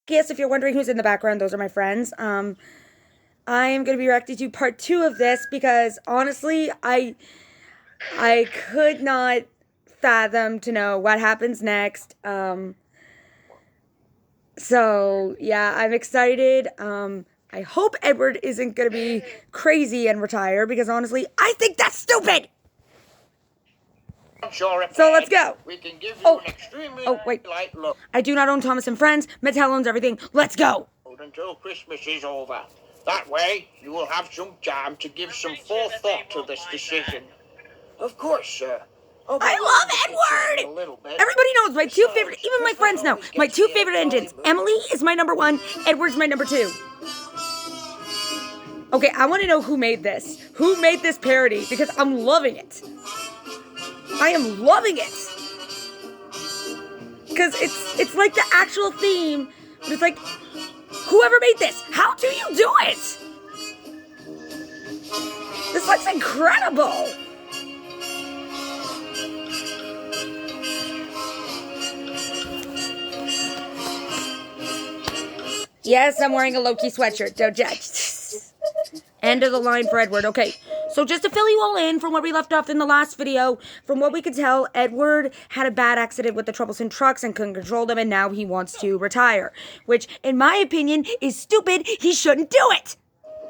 Yes, if you're wondering who's in the background, those are my friends. I am going to be reacting to part 2 of this because honestly, I could not fathom to know what happens next. So yeah, I'm excited. I hope Edward isn't going to be crazy and retire because honestly, I think that's stupid. So let's go. We can give you an extremely wait. light look. I do not own Thomas and Friends. Mattel owns everything. Let's go. Until Christmas is over. That way, you will have some time to give some forethought to this decision. Of course, sir. I love Edward! Everybody knows my two favorite, even my friends know, my two favorite engines. Emily is my number 1, Edward's my number 2. Okay, I want to know who made this. Who made this parody? Because I'm loving it. I am loving it. Because it's like the actual theme, but it's like, whoever made this, how do you do it? This looks incredible. Yes, I'm wearing a Loki sweatshirt. Don't judge. End of the line for Edward. Okay, so just to fill you all in from where we left off in the last video, from what we could tell, Edward had a bad accident with the troublesome trucks and couldn't control them, and now he wants to retire. Which, in my opinion, is stupid. He shouldn't do it.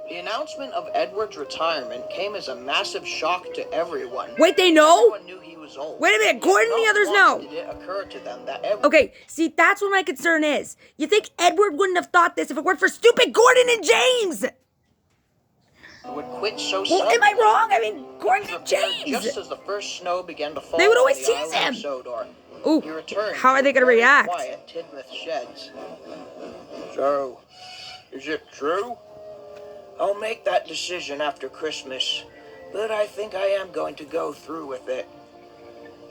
The announcement of Edward's retirement came as a massive shock to everyone. Wait, they know? Everyone knew he was old. Wait a minute, Gordon and the others know. Did it occur to them that Okay, see, that's what my concern is. You think Edward wouldn't have thought this if it weren't for stupid Gordon and James? Would quit so well, am I wrong? I mean, Gordon and James. Just as the first snow began to fall, they would always tease him. Ooh, how are they going to react? Quiet Tidmouth sheds. So, is it true? I'll make that decision after Christmas, but I think I am going to go through with it.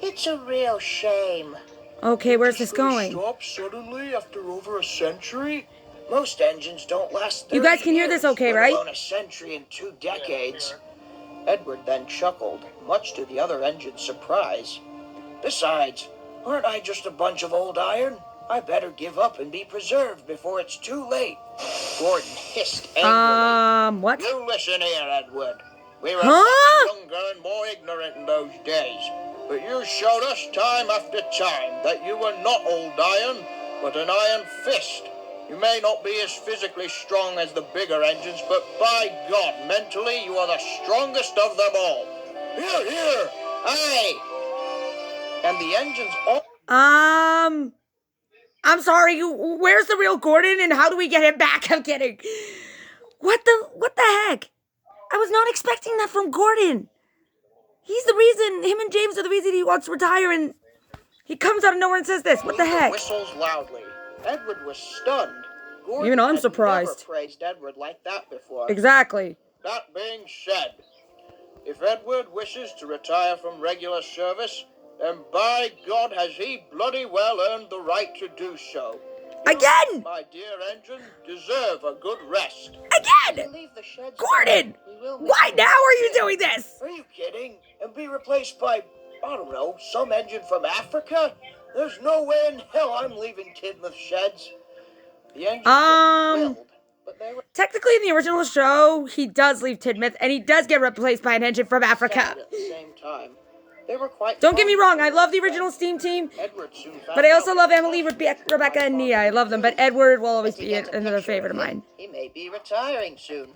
It's a real shame. Okay, where's this going? Stop suddenly after over a century? Most engines don't last 30 You guys can hear this okay, right? Let alone a century and 2 decades. Edward then chuckled, much to the other engine's surprise. Besides, aren't I just a bunch of old iron? I better give up and be preserved before it's too late. Gordon hissed angrily. What? You listen here, Edward. We were much younger and more ignorant in those days. But you showed us time after time that you were not old iron, but an iron fist. You may not be as physically strong as the bigger engines, but by God, mentally, you are the strongest of them all. Hear, hear! Aye! And the engines all... I'm sorry, where's the real Gordon and how do we get him back? I'm kidding. What the heck? I was not expecting that from Gordon. He's the reason, him and James are the reason he wants to retire, and he comes out of nowhere and says this. What the heck? Whistles loudly. Edward was stunned. Gordon even I'm surprised. Never praised Edward like that before. Exactly. That being said, if Edward wishes to retire from regular service, then by God has he bloody well earned the right to do so. Again! My dear engine, deserve a good rest. Again! Gordon! Why now are you doing this? Are you kidding? And be replaced by, I don't know, some engine from Africa? There's no way in hell I'm leaving Tidmouth sheds. The engine technically in the original show, he does leave Tidmouth, and he does get replaced by an engine from Africa. At the same time, they were quite don't get me wrong, I love the original Steam Team, but I also love Emily, Rebecca, and Nia. I love them, but Edward will always be another favorite of mine. He may be retiring soon.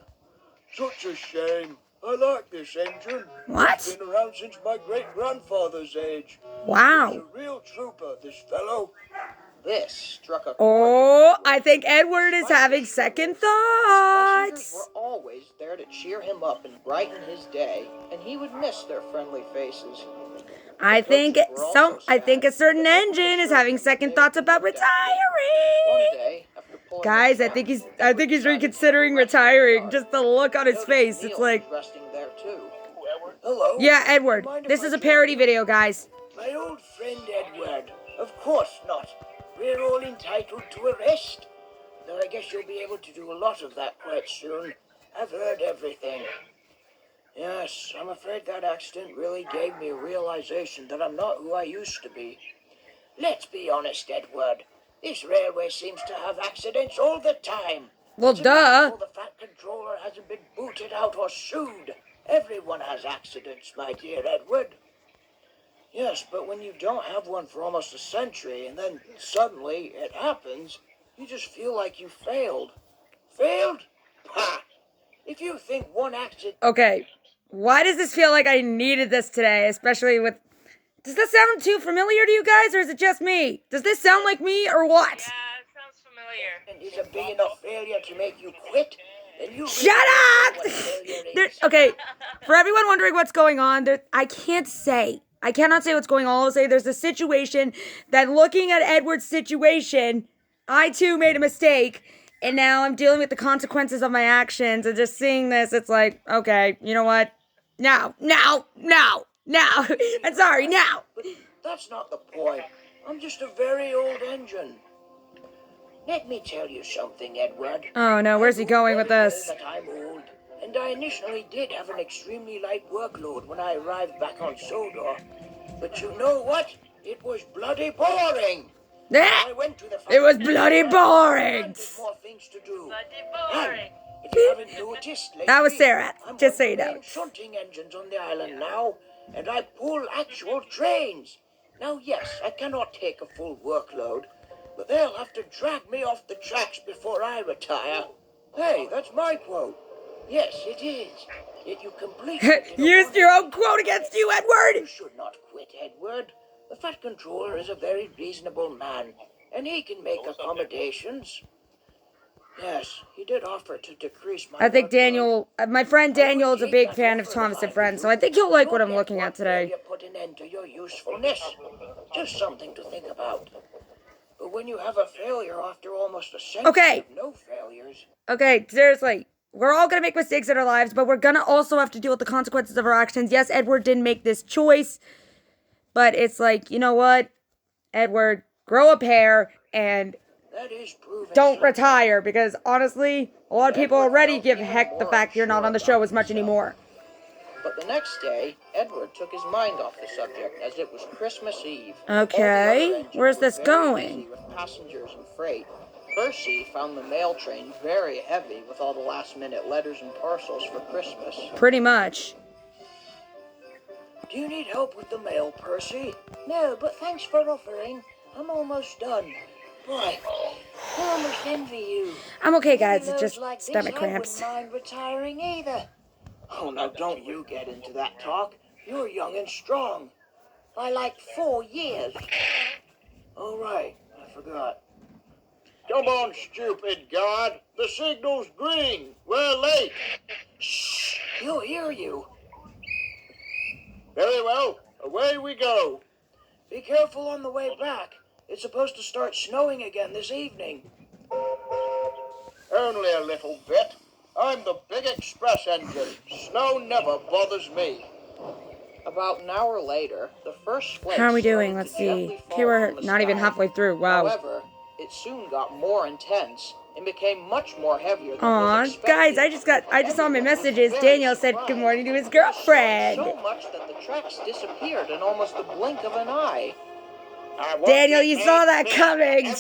Such a shame. I like this engine. What? It's been around since my great-grandfather's age. Wow. He's a real trooper, this fellow. This struck a... Oh, I think Edward is having second thoughts. Were always there to cheer him up and brighten his day, and he would miss their friendly faces. I think a certain engine is having second thoughts about retiring. Guys, I think he's reconsidering retiring. Just the look on his face. It's like, hello. Yeah, Edward. This is a parody video, guys. My old friend Edward. Of course not. We're all entitled to a rest. Though I guess you'll be able to do a lot of that quite soon. I've heard everything. Yes, I'm afraid that accident really gave me a realization that I'm not who I used to be. Let's be honest, Edward. This railway seems to have accidents all the time. Well, It's a duh. miracle the Fat Controller hasn't been booted out or sued. Everyone has accidents, my dear Edward. Yes, but when you don't have one for almost a century and then suddenly it happens, you just feel like you failed. Failed? Ha! If you think one accident... Okay, why does this feel like I needed this today, especially with... Does this sound too familiar to you guys, or is it just me? Does this sound like me, or what? Yeah, it sounds familiar. is a big enough failure to make you quit, then you... Shut up! Okay, for everyone wondering what's going on, I cannot say what's going on. I'll say there's a situation that looking at Edward's situation, I too made a mistake, and now I'm dealing with the consequences of my actions, and just seeing this, it's like, okay, you know what? No. I'm sorry, now. But that's not the point. I'm just a very old engine. Let me tell you something, Edward. Oh no, where's he going with this? That I'm old, and I initially did have an extremely light workload when I arrived back on Sodor. But you know what? It was bloody boring. I went to the It was bloody boring. More things to do. Bloody boring. If you haven't noticed lately, That was Sarah, I'm just so one you of the know. main shunting engines on the island now, and I pull actual trains. Now, yes, I cannot take a full workload, but they'll have to drag me off the tracks before I retire. Hey, that's my quote. Yes, it is. Yet you completely Used your own quote against you, Edward. You should not quit, Edward. The Fat Controller is a very reasonable man, and he can make accommodations. Yes, he did offer to decrease my... I think workload. Daniel, my friend Daniel is a big fan of Thomas Friends, so I think you'll like what I'm looking at today. You put an end to your usefulness. Just something to think about. But when you have a failure after almost a century of no failures... Okay, seriously. We're all gonna make mistakes in our lives, but we're gonna also have to deal with the consequences of our actions. Yes, Edward didn't make this choice, but it's like, you know what? Edward, grow a pair and don't retire, because honestly, a lot of people already give heck the fact you're not on the show as much anymore. But the next day, Edward took his mind off the subject as it was Christmas Eve. Okay, where's this going? With passengers and freight. Percy found the mail train very heavy with all the last-minute letters and parcels for Christmas. Pretty much. Do you need help with the mail, Percy? No, but thanks for offering. I'm almost done. Boy, I almost envy you. I'm okay, guys. It's just stomach cramps. I wouldn't mind retiring either. Oh, now don't you get into that talk. You're young and strong. By like 4 years. All right, I forgot. Come on, stupid guard. The signal's green. We're late. Shh, he'll hear you. Very well, away we go. Be careful on the way back. It's supposed to start snowing again this evening. Only a little bit. I'm the big express engine. Snow never bothers me. About an hour later, the first flakes... How are we doing? Let's see. Okay, we're not even halfway through. Wow. However, it soon got more intense and became much more heavier than Aw, guys, I just saw my messages. Daniel said good morning to his girlfriend. So much that the tracks disappeared in almost the blink of an eye. Daniel, you saw that coming.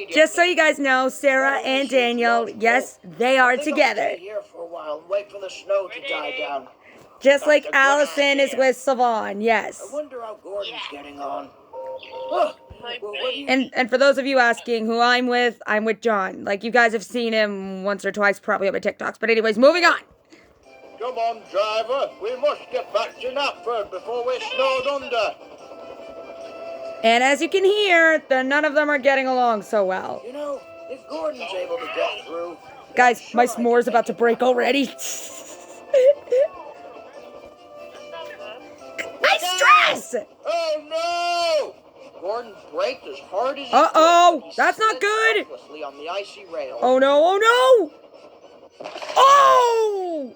Just so you guys know, Sarah and Daniel, yes, they are together. Here for a while and wait for the snow to die down. Just like Allison is with Savon, yes. I wonder how Gordon's getting on. Oh, and for those of you asking who I'm with John. Like, you guys have seen him once or twice probably on my TikToks. But anyways, moving on. Come on, driver. We must get back to Knapford before we're snowed under. And as you can hear, none of them are getting along so well. You know, if Gordon's able to get through... Guys, my s'more's about to break already. I stress! Oh, no! Gordon braked as hard as he Uh-oh! could. That's not good! On the icy rail. Oh, no! Oh!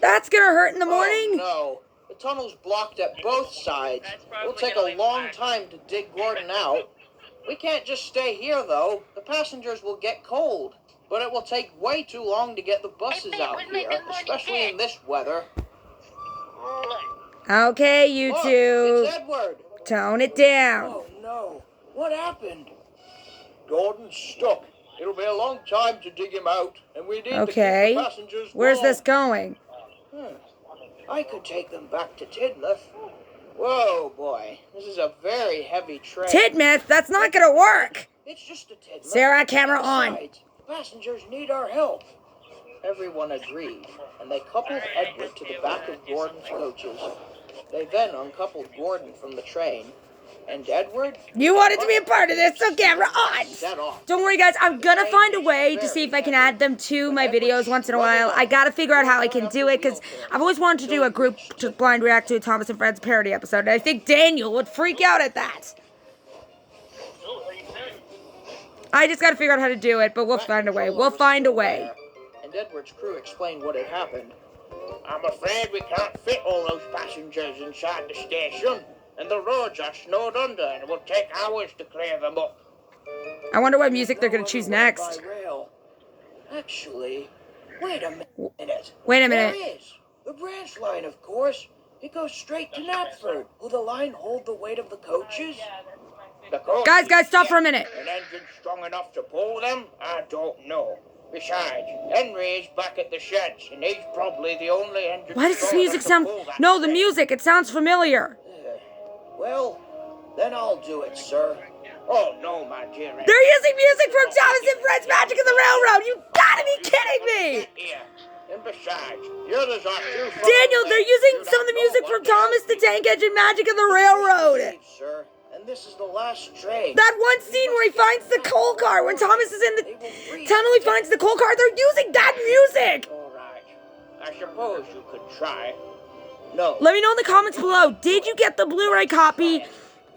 That's gonna hurt in the morning. Oh, no. The tunnel's blocked at both sides. It'll take a long time to dig Gordon out. We can't just stay here, though. The passengers will get cold. But it will take way too long to get the buses out here, especially in this weather. Okay, you two. It's Edward. Tone it down. Oh, no. What happened? Gordon's stuck. It'll be a long time to dig him out, and we need to keep the passengers Where's warm. this going? I could take them back to Tidmouth. Whoa, boy. This is a very heavy train. Tidmouth? That's not gonna work. It's just a Tidmouth. Sarah, camera on. Besides, passengers need our help. Everyone agreed, and they coupled Edward to the back of Gordon's coaches. They then uncoupled Gordon from the train, and Edward... You wanted to be a part of this, so camera on. Set off. Don't worry, guys. I'm gonna find a way to see if I can add them to my videos once in a while. I gotta figure out how I can do it, because I've always wanted to do a group to blind react to a Thomas and Friends parody episode, and I think Daniel would freak out at that. I just gotta figure out how to do it, but we'll find a way. We'll find a way. And Edward's crew explained what had happened. I'm afraid we can't fit all those passengers inside the station, and the roads are snowed under, and it will take hours to clear them up. I wonder what music they're gonna choose next. By rail. Actually, wait a minute. Wait a minute. There is. The branch line, of course. It goes straight to Knapford. Will the line hold the weight of the coaches? The coaches, Guys, stop for a minute. An engine strong enough to pull them? I don't know. Besides, Henry is back at the sheds, and he's probably the only engine. Why does this strong music enough to sound... pull that No, the train. music. It sounds familiar. Well, then I'll do it, sir. Oh, no, my dear. They're using music from Thomas and Friends Magic of the Railroad. You gotta be kidding me. Yeah. And besides, the others are too far Daniel, away. they're using You some of the don't music know from what Thomas the Tank Engine Magic of the Railroad. Leave, sir. And this is the last train. That one scene where he finds the coal car, when Thomas is in the tunnel, he finds the coal car. They're using that music. All right. I suppose you could try. No. Let me know in the comments below. Did you get the Blu-ray copy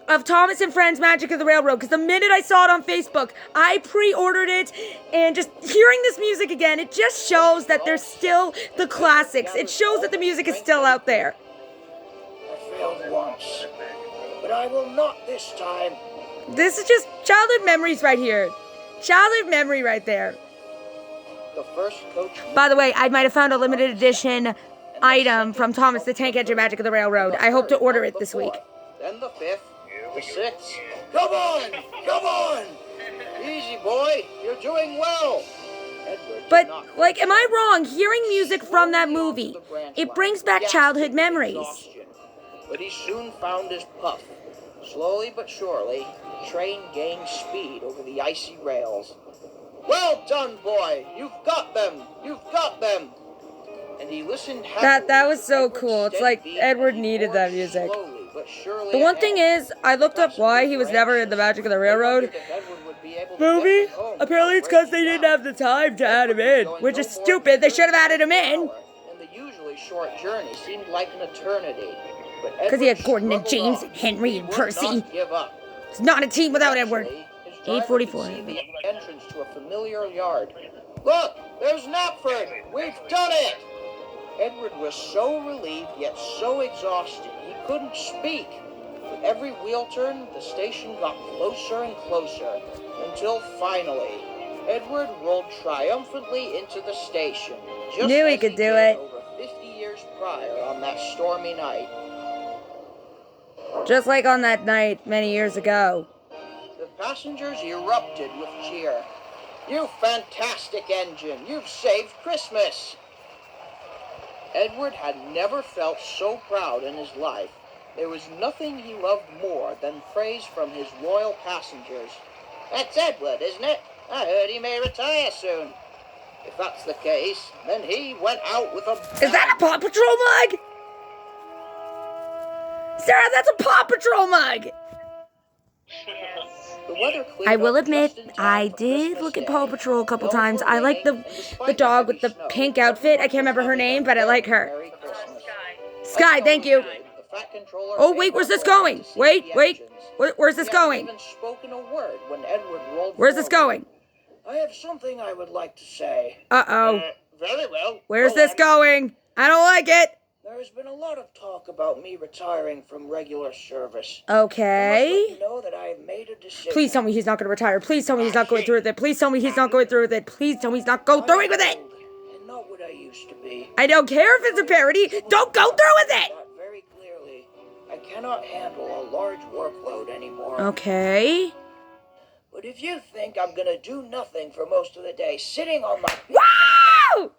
of Thomas and Friends Magic of the Railroad? Because the minute I saw it on Facebook, I pre-ordered it, and just hearing this music again, it just shows that there's still the classics. It shows that the music is still out there. I failed once, but I will not this time. This is just childhood memories right here. Childhood memory right there. The first coach. By the way, I might have found a limited edition item from Thomas the Tank Engine Magic of the Railroad. I hope to order it this week. Then the fifth, the sixth. Come on, come on. Easy, boy. You're doing well. Edward did But, not like, am I wrong? Hearing music from that movie, it brings back childhood memories. exhaustion. But he soon found his puff. Slowly but surely, the train gained speed over the icy rails. Well done, boy. You've got them. You've got them. And he listened That was so cool. It's like Edward needed that music. The one thing is, I looked up why he was never in the Magic of the Railroad movie. Apparently it's because they didn't have the time to add him in, which is stupid. They should have added him in. And the usually short journey seemed like an eternity. Because he had Gordon and James and Henry and Percy. It's not a team without Edward. 844. The entrance to a familiar yard. Look, there's Knapford. We've done it. Edward was so relieved yet so exhausted he couldn't speak. With every wheel turn, the station got closer and closer, until finally, Edward rolled triumphantly into the station. Just Knew he as could do did it. Over 50 years prior on that stormy night. Just like on that night many years ago. The passengers erupted with cheer. You fantastic engine! You've saved Christmas! Edward had never felt so proud in his life. There was nothing he loved more than praise from his loyal passengers. That's Edward, isn't it? I heard he may retire soon. If that's the case, then he went out with a bang. Is that a Paw Patrol mug? Sarah, that's a Paw Patrol mug! The weather cleared I will up admit, just in time I for did Christmas look at Day. Paw Patrol a couple No times. I like rain, and despite the dog with the heavy snow, pink outfit. I can't remember her name, but I like her. Merry Christmas. Sky, thank you. The Fat Controller Oh, wait, where's this going? Wait. Where's this He hadn't going? even spoken a word when Edward rolled Where's this forward. going? I have something I would like to say. Uh-oh. Very well. Where's Go this on. going? I don't like it. There has been a lot of talk about me retiring from regular service. I Okay. must let you know that I have made a decision. Please tell me he's not going to retire. Please tell me he's not going through with it. Please tell me he's not going through with it. Please tell me he's not going through with it. I'm old and not what I used to be. I don't care if it's a parody. Don't go through with it. Thought very clearly, I cannot handle a large workload anymore. Okay. But if you think I'm gonna do nothing for most of the day, sitting on my... Wow!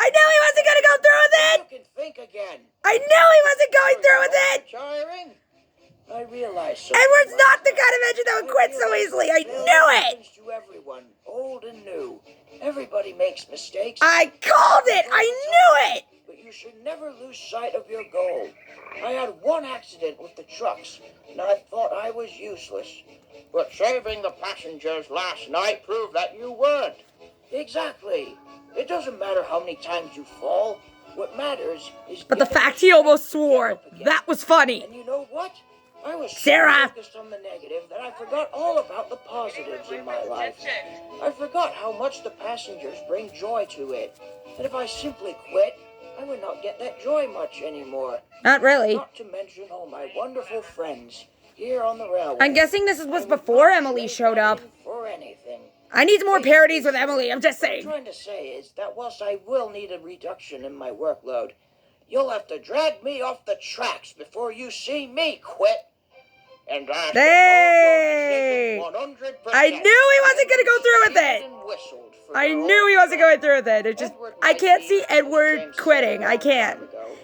I knew he wasn't going to go through with it! You can think again. I knew he wasn't going through with it! Tiring? I realize so. Edward's not the kind of engine that would quit so easily. I knew it! To everyone, old and new. Everybody makes mistakes. I called it! I knew it! But you should never lose sight of your goal. I had one accident with the trucks, and I thought I was useless. But saving the passengers last night proved that you weren't. Exactly. It doesn't matter how many times you fall. What matters is... But the fact he almost swore, that was funny. And you know what? I was Sarah! so focused on the negative that I forgot all about the positives in my life. I forgot how much the passengers bring joy to it. And if I simply quit, I would not get that joy much anymore. Not really. Not to mention all my wonderful friends here on the railway. I'm guessing this was before Emily showed up. For anything. I need more parodies with Emily, I'm just What I'm saying. trying to say is that whilst I will need a reduction in my workload, you'll have to drag me off the tracks before you see me quit. And I Hey! I knew he wasn't going to go through with it. I knew he wasn't going through with it. It just, I can't see Edward quitting. I can't.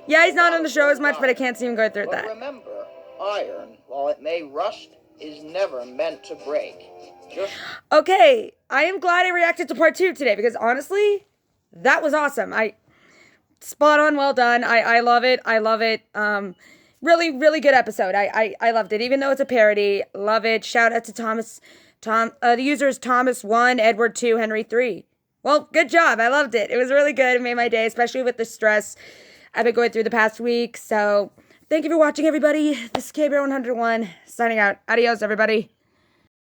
Yeah, he's not on the show as much, but I can't see him going through with But that. remember, iron, while it may rust, is never meant to break. Just Okay, I am glad I reacted to part 2 today because honestly, that was awesome. Spot on, well done. I love it. I love it. Really, really good episode. I loved it, even though it's a parody. Love it. Shout out to the user is Thomas1, Edward 2, Henry 3. Well, good job. I loved it. It was really good. It made my day, especially with the stress I've been going through the past week. So, thank you for watching, everybody. This is KBR101 signing out. Adios, everybody.